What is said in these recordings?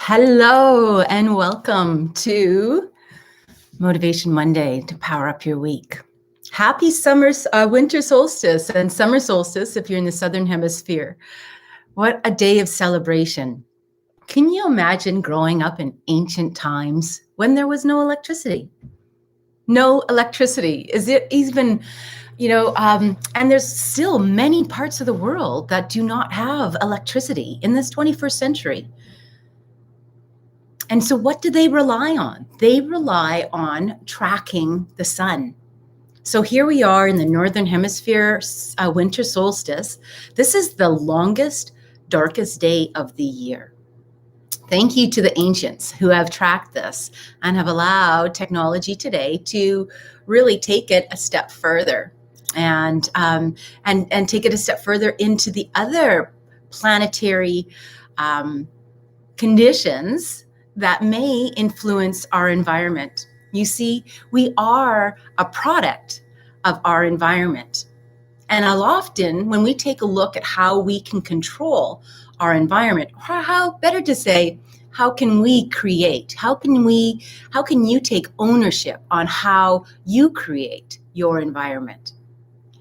Hello and welcome to Motivation Monday to power up your week. Happy winter solstice and summer solstice if you're in the Southern Hemisphere. What a day of celebration. Can you imagine growing up in ancient times when there was no electricity? No electricity. Is it even, and there's still many parts of the world that do not have electricity in this 21st century. And so what do they rely on? They rely on tracking the sun. So here we are in the Northern Hemisphere winter solstice. This is the longest, darkest day of the year. Thank you to the ancients who have tracked this and have allowed technology today to really take it a step further and take it a step further into the other planetary conditions that may influence our environment. You see, we are a product of our environment. And often when we take a look at how we can control our environment, or how can we create? How can you take ownership on how you create your environment?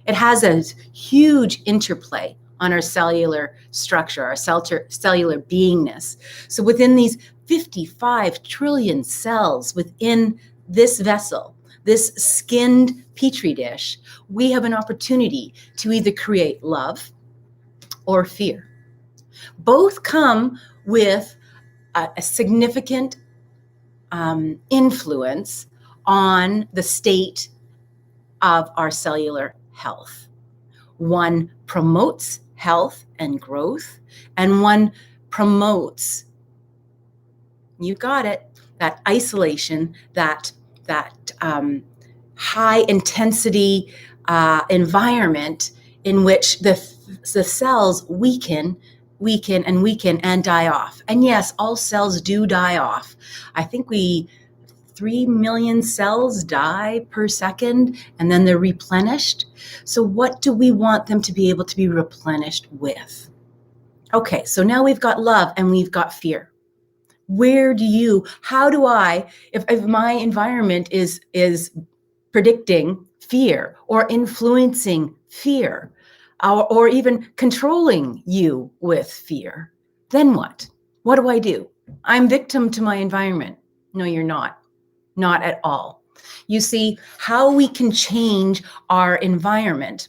It has a huge interplay on our cellular structure, our cellular beingness. So within these 55 trillion cells within this vessel, this skinned petri dish, we have an opportunity to either create love or fear. Both come with a significant influence on the state of our cellular health. One promotes health and growth, and one promotes, you got it, that isolation, that high intensity environment in which the cells weaken and die off. And yes, all cells do die off. I think 3 million cells die per second, and then they're replenished. So what do we want them to be able to be replenished with? Okay, so now we've got love and we've got fear. How do I, if my environment is predicting fear or influencing fear, or even controlling you with fear, then what? What do I do? I'm victim to my environment. No, you're not. Not at all. You see, how we can change our environment.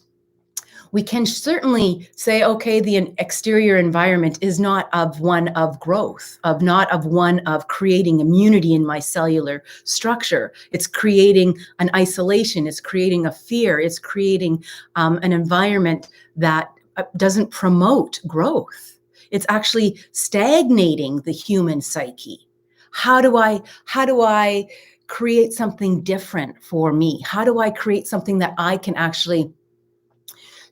We can certainly say, okay, the exterior environment is not one of growth, not one of creating immunity in my cellular structure. It's creating an isolation. It's creating a fear. It's creating an environment that doesn't promote growth. It's actually stagnating the human psyche. How do I create something different for me? How do I create something that I can actually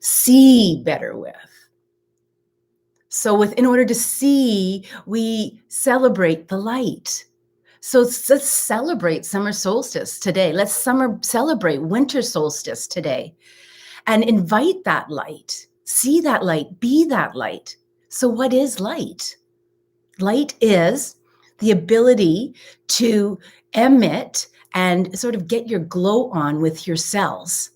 see better with? So in order to see, we celebrate the light. So let's celebrate summer solstice today. Let's celebrate winter solstice today and invite that light. See that light, be that light. So what is light? Light is the ability to emit and sort of get your glow on with your cells.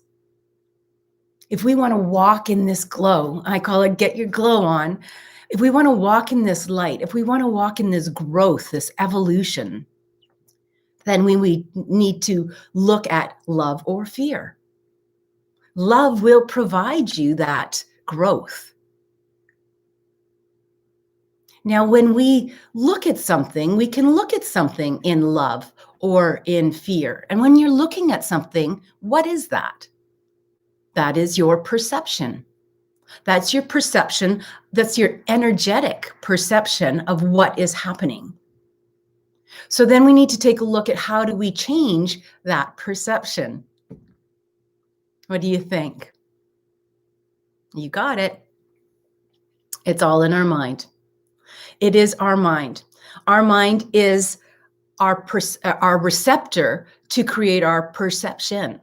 If we want to walk in this glow, I call it get your glow on. If we want to walk in this light, if we want to walk in this growth, this evolution, then we need to look at love or fear. Love will provide you that growth. Now, when we look at something, we can look at something in love or in fear. And when you're looking at something, what is that? That is your perception. That's your perception. That's your energetic perception of what is happening. So then we need to take a look at how do we change that perception? What do you think? You got it. It's all in our mind. It is our mind. Our mind is our receptor to create our perception.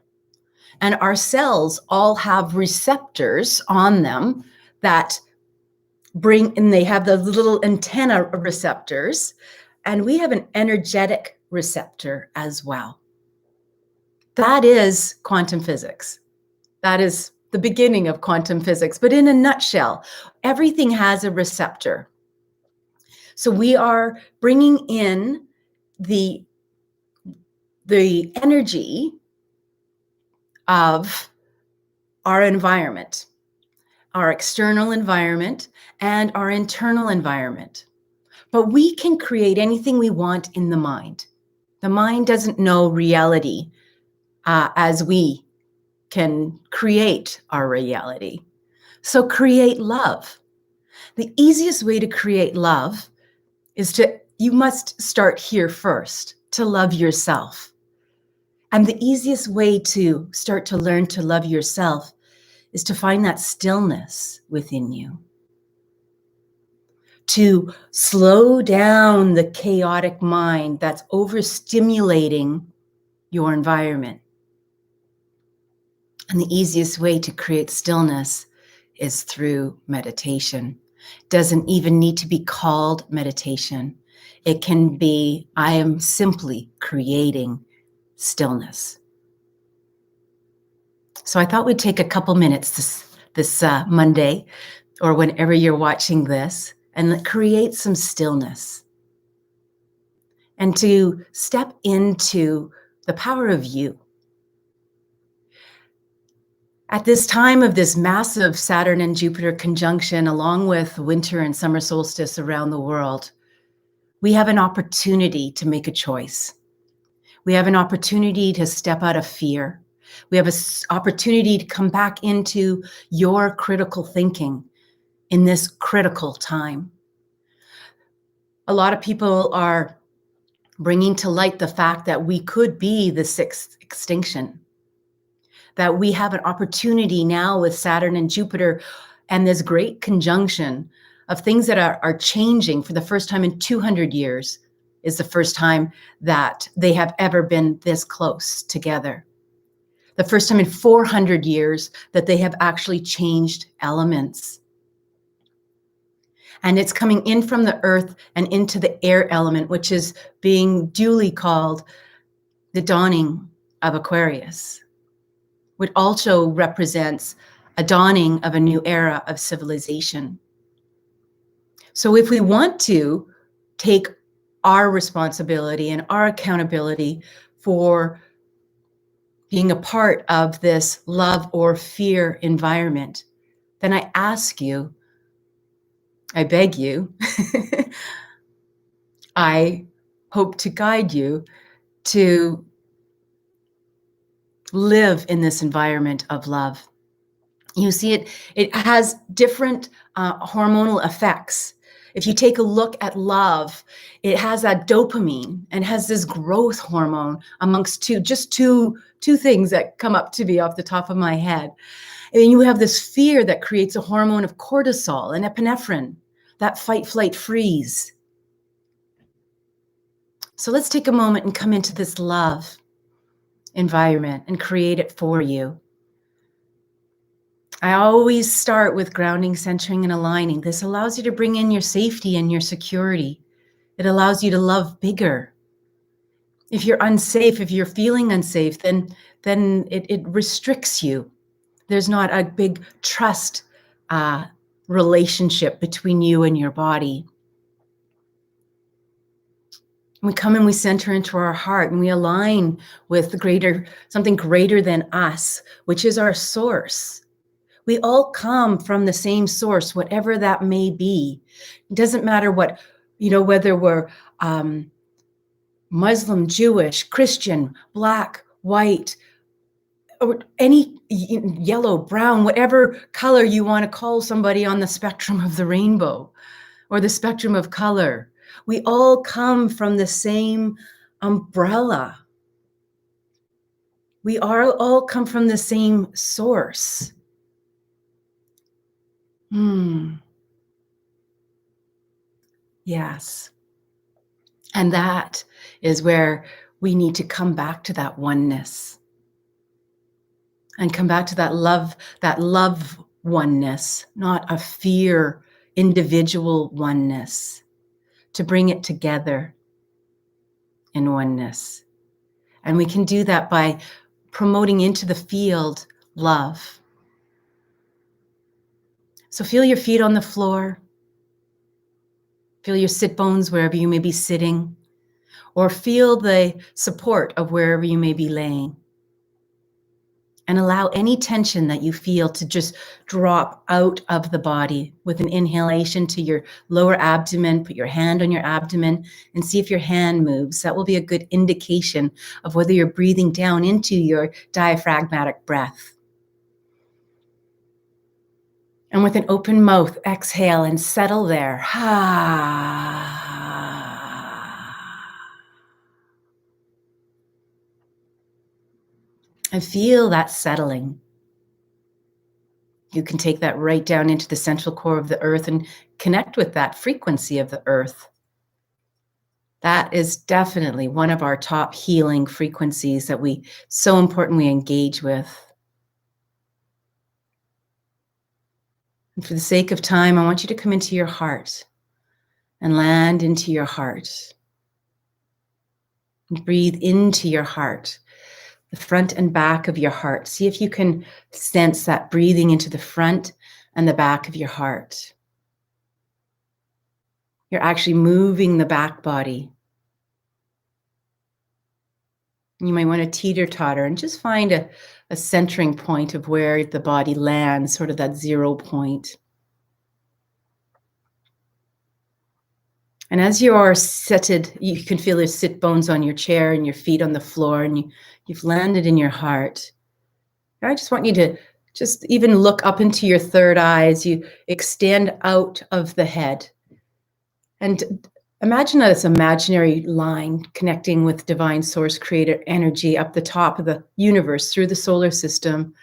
And our cells all have receptors on them that they have the little antenna receptors And we have an energetic receptor as well. That is quantum physics. That is the beginning of quantum physics. But in a nutshell, everything has a receptor. So we are bringing in the energy of our environment, our external environment, and our internal environment. But we can create anything we want in the mind. The mind doesn't know reality as we can create our reality. So create love. The easiest way to create love is you must start here first, to love yourself. And the easiest way to start to learn to love yourself is to find that stillness within you. To slow down the chaotic mind that's overstimulating your environment. And the easiest way to create stillness is through meditation. It doesn't even need to be called meditation. It can be, I am simply creating stillness. So I thought we'd take a couple minutes this Monday, or whenever you're watching this, and create some stillness. And to step into the power of you. At this time of this massive Saturn and Jupiter conjunction, along with winter and summer solstice around the world, we have an opportunity to make a choice. We have an opportunity to step out of fear. We have an opportunity to come back into your critical thinking in this critical time. A lot of people are bringing to light the fact that we could be the sixth extinction, that we have an opportunity now with Saturn and Jupiter and this great conjunction of things that are changing for the first time in 200 years is the first time that they have ever been this close together. The first time in 400 years that they have actually changed elements. And it's coming in from the earth and into the air element, which is being duly called the Dawning of Aquarius, which also represents a dawning of a new era of civilization. So if we want to take our responsibility and our accountability for being a part of this love or fear environment, then I ask you, I beg you, I hope to guide you to live in this environment of love. You see, it has different hormonal effects. If you take a look at love, it has that dopamine and has this growth hormone amongst two things that come up to me off the top of my head. And you have this fear that creates a hormone of cortisol and epinephrine, that fight, flight, freeze. So let's take a moment and come into this love environment and create it for you. I always start with grounding, centering, and aligning. This allows you to bring in your safety and your security. It allows you to love bigger. If you're unsafe, if you're feeling unsafe, then it restricts you. There's not a big trust relationship between you and your body. We come and we center into our heart and we align with something greater than us, which is our source. We all come from the same source, whatever that may be. It doesn't matter whether we're Muslim, Jewish, Christian, black, white, or any yellow, brown, whatever color you want to call somebody on the spectrum of the rainbow or the spectrum of color. We all come from the same umbrella. We all come from the same source. Yes. And that is where we need to come back to that oneness and come back to that love oneness, not a fear individual oneness, to bring it together. in oneness. And we can do that by promoting into the field love. So feel your feet on the floor. Feel your sit bones wherever you may be sitting, or feel the support of wherever you may be laying. And allow any tension that you feel to just drop out of the body with an inhalation to your lower abdomen. Put your hand on your abdomen and see if your hand moves. That will be a good indication of whether you're breathing down into your diaphragmatic breath. And with an open mouth, exhale and settle there. And feel that settling. You can take that right down into the central core of the earth and connect with that frequency of the earth. That is definitely one of our top healing frequencies that we so importantly engage with. And for the sake of time, I want you to come into your heart and land into your heart. And breathe into your heart, the front and back of your heart. See if you can sense that breathing into the front and the back of your heart. You're actually moving the back body. You might want to teeter-totter and just find a centering point of where the body lands, sort of that 0 point. And as you are seated, you can feel your sit bones on your chair and your feet on the floor, and you've landed in your heart. I just want you to just even look up into your third eye as you extend out of the head. And imagine this imaginary line connecting with divine source creator energy up the top of the universe, through the solar system,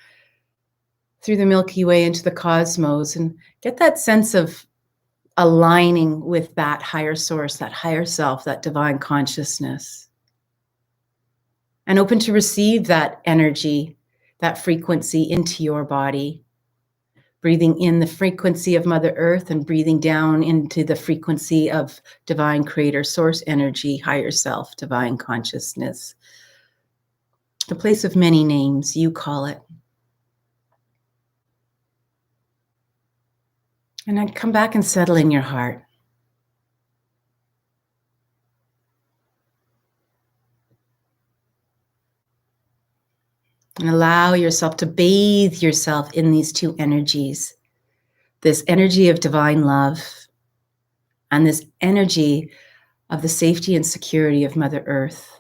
through the Milky Way into the cosmos, and get that sense of aligning with that higher source, that higher self, that divine consciousness. And open to receive that energy, that frequency into your body. Breathing in the frequency of Mother Earth and breathing down into the frequency of divine creator, source energy, higher self, divine consciousness. The place of many names, you call it. And I'd come back and settle in your heart. And allow yourself to bathe yourself in these two energies. This energy of divine love and this energy of the safety and security of Mother Earth.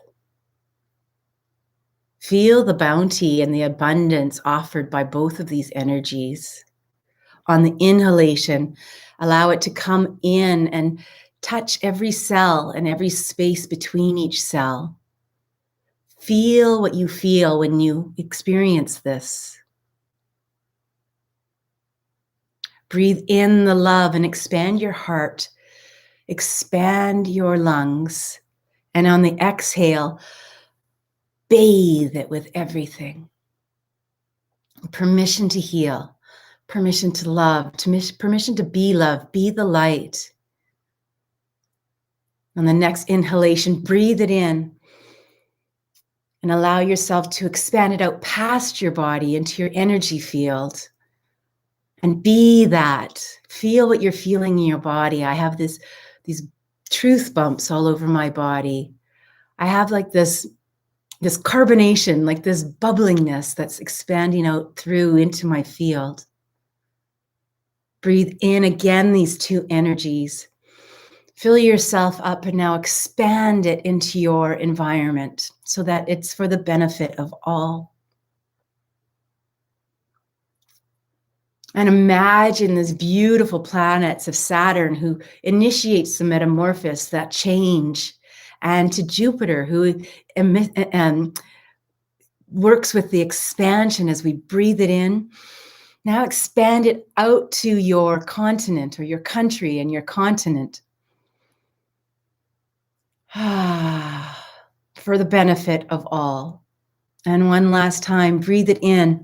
Feel the bounty and the abundance offered by both of these energies. On the inhalation, allow it to come in and touch every cell and every space between each cell. Feel what you feel when you experience this. Breathe in the love and expand your heart, expand your lungs, and on the exhale, bathe it with everything. Permission to heal, permission to love, permission to be love, be the light. On the next inhalation, breathe it in and allow yourself to expand it out past your body into your energy field. And be that. Feel what you're feeling in your body. I have these truth bumps all over my body. I have like this carbonation, like this bubblingness that's expanding out through into my field. Breathe in again these two energies. Fill yourself up and now expand it into your environment so that it's for the benefit of all. And imagine these beautiful planets of Saturn who initiates the metamorphosis, that change, and to Jupiter who works with the expansion as we breathe it in. Now expand it out to your continent or your country and your continent. For the benefit of all. And one last time, breathe it in.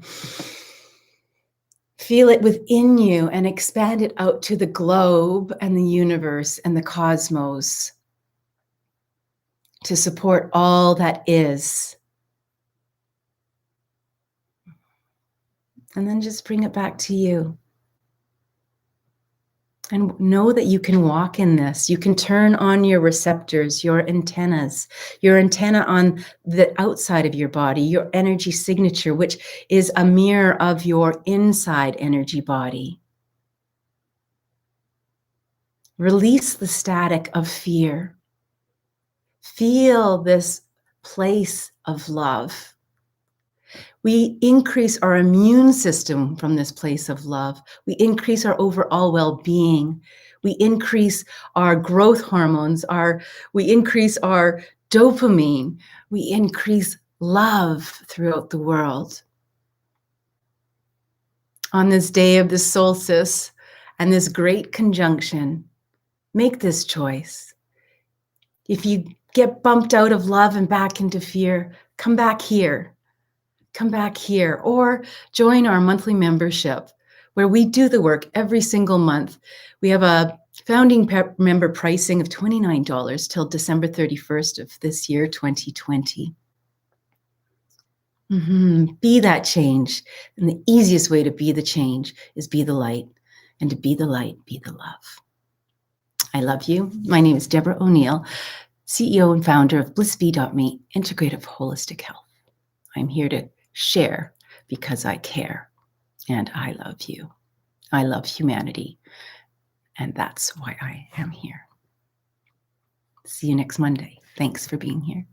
Feel it within you and expand it out to the globe and the universe and the cosmos. to support all that is. And then just bring it back to you. And know that you can walk in this. You can turn on your receptors, your antennas, your antenna on the outside of your body, your energy signature, which is a mirror of your inside energy body. Release the static of fear. Feel this place of love. We increase our immune system from this place of love. We increase our overall well-being. We increase our growth hormones. We increase our dopamine. We increase love throughout the world. On this day of the solstice and this great conjunction, make this choice. If you get bumped out of love and back into fear, come back here. Come back here or join our monthly membership where we do the work every single month. We have a founding member pricing of $29 till December 31st of this year, 2020. Be that change. And the easiest way to be the change is be the light. And to be the light, be the love. I love you. My name is Deborah O'Neill, CEO and founder of BlissBee.me, Integrative Holistic Health. I'm here to share because I care and I love you. I love humanity. And that's why I am here. See you next Monday. Thanks for being here.